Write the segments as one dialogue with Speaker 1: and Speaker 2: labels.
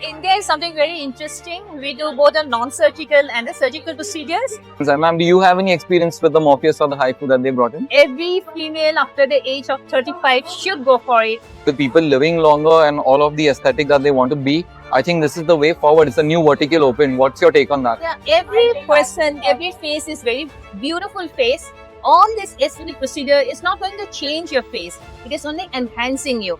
Speaker 1: India is something very interesting. We do both the non-surgical and the surgical procedures.
Speaker 2: Ma'am, do you have any experience with the Morpheus or the HIFU that they brought in?
Speaker 1: Every female after the age of 35 should go for it.
Speaker 2: With people living longer and all of the aesthetic that they want to be, I think this is the way forward. It's a new vertical open. What's your take on that?
Speaker 1: Yeah, every person, every face is very beautiful face. All this aesthetic procedure is not going to change your face. It is only enhancing you.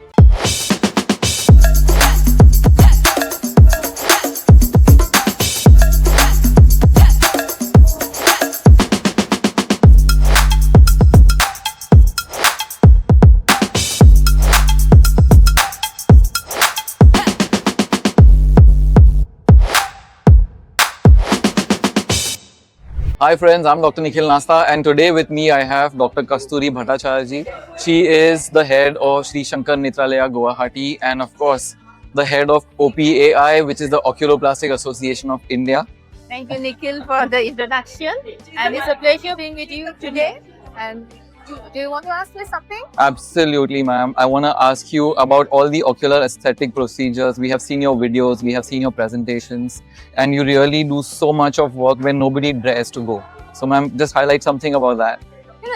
Speaker 2: Hi friends, I'm Dr. Nikhil Nasta and today with me I have Dr. Kasturi Bhattacharya ji. She is the head of Sri Shankar Netralaya Guwahati and of course the head of OPAI, which is the Oculoplastic Association of India.
Speaker 1: Thank you, Nikhil, for the introduction. And it's a pleasure being with you today. And do you want to ask me something?
Speaker 2: Absolutely, ma'am. I want to ask you about all the ocular aesthetic procedures. We have seen your videos, we have seen your presentations, and you really do so much of work when nobody dares to go. So, ma'am, just highlight something about that.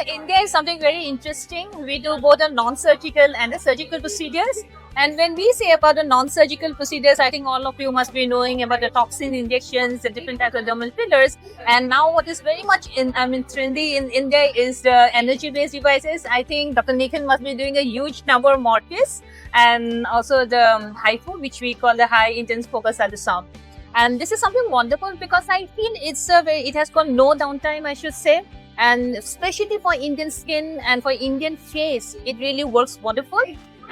Speaker 1: India is something very interesting. We do both the non-surgical and the surgical procedures. And when we say about the non-surgical procedures, I think all of you must be knowing about the toxin injections, the different types of dermal fillers. And now what is very much trendy in India is the energy-based devices. I think Dr. Nikhil must be doing a huge number of Morpheus and also the HIFU, which we call the high intense focus ultrasound. And this is something wonderful because I feel it has got no downtime, I should say. And especially for Indian skin and for Indian face, it really works wonderful.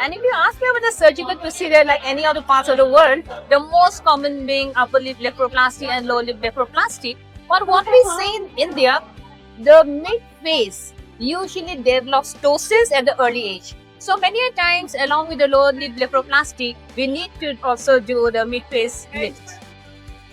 Speaker 1: And if you ask me about the surgical procedure like any other parts of the world, the most common being upper lip blepharoplasty and lower lip blepharoplasty. But what we say in India, the mid-face usually develops ptosis at the early age. So many times along with the lower lip blepharoplasty, we need to also do the mid-face lift.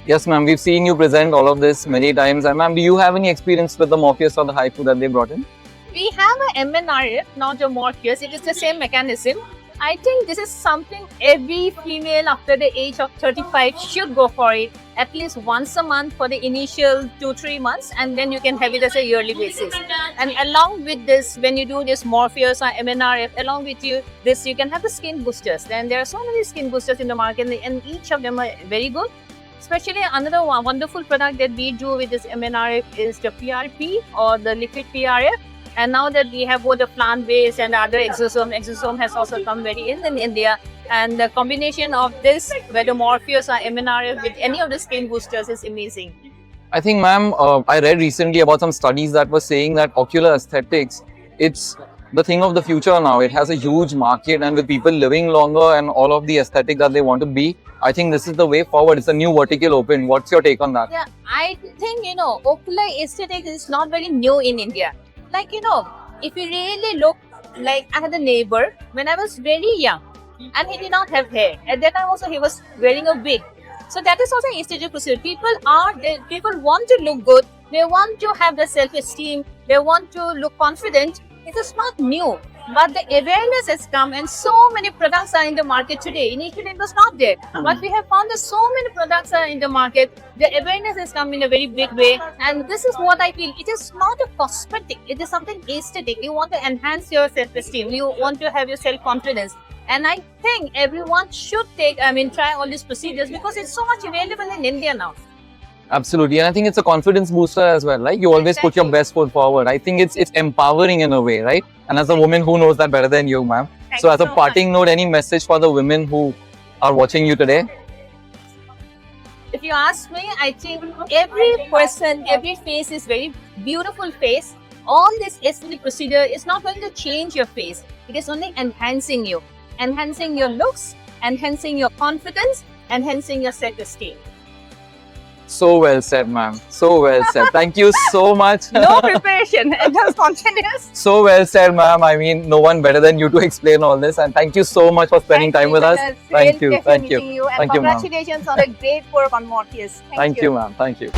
Speaker 2: Yes, ma'am. We've seen you present all of this many times. And ma'am, do you have any experience with the Morpheus or the HIFU that they brought in?
Speaker 1: We have a MNRF, not a Morpheus. It is the same mechanism. I think this is something every female after the age of 35 should go for it at least once a month for the initial 2-3 months, and then you can have it as a yearly basis. And along with this, when you do this Morpheus or MNRF, along with you can have the skin boosters. And there are so many skin boosters in the market, and each of them are very good. Especially another wonderful product that we do with this MNRF is the PRP or the liquid PRF. And now that we have both the plant-based and the other exosome has also come very in India. And the combination of this, whether Morpheus or MNRF with any of the skin boosters is amazing.
Speaker 2: I think, ma'am, I read recently about some studies that were saying that ocular aesthetics, it's the thing of the future now. It has a huge market, and with people living longer and all of the aesthetic that they want to be, I think this is the way forward. It's a new vertical open. What's your take on that?
Speaker 1: Yeah, I think, ocular aesthetics is not very new in India. Like, if you really look, like I had a neighbor when I was very young and he did not have hair. At that time also he was wearing a wig. So that is also an aesthetic procedure. People want to look good. They want to have the self-esteem. They want to look confident. It is not new. But the awareness has come and so many products are in the market today. Initially it was not there. But we have found that so many products are in the market. The awareness has come in a very big way. And this is what I feel. It is not a cosmetic. It is something aesthetic. You want to enhance your self-esteem. You want to have your self-confidence. And I think everyone should try all these procedures because it's so much available in India now.
Speaker 2: Absolutely, and I think it's a confidence booster as well. Like you always put your best foot forward. I think it's empowering in a way, right? And as a woman, who knows that better than you, ma'am? So as a parting note, any message for the women who are watching you today?
Speaker 1: If you ask me, I think every person, every face is very beautiful face. All this aesthetic procedure is not going to change your face. It is only enhancing you, enhancing your looks, enhancing your confidence, enhancing your self-esteem.
Speaker 2: So well said, ma'am. So well said. Thank you so much.
Speaker 1: No preparation. It was spontaneous.
Speaker 2: So well said, ma'am. I mean, no one better than you to explain all this. And thank you so much for spending time with us.
Speaker 1: Thank you. Thank you.
Speaker 2: Thank you, ma'am.
Speaker 1: Congratulations on a great work on Morpheus.
Speaker 2: Thank you, ma'am. Thank you.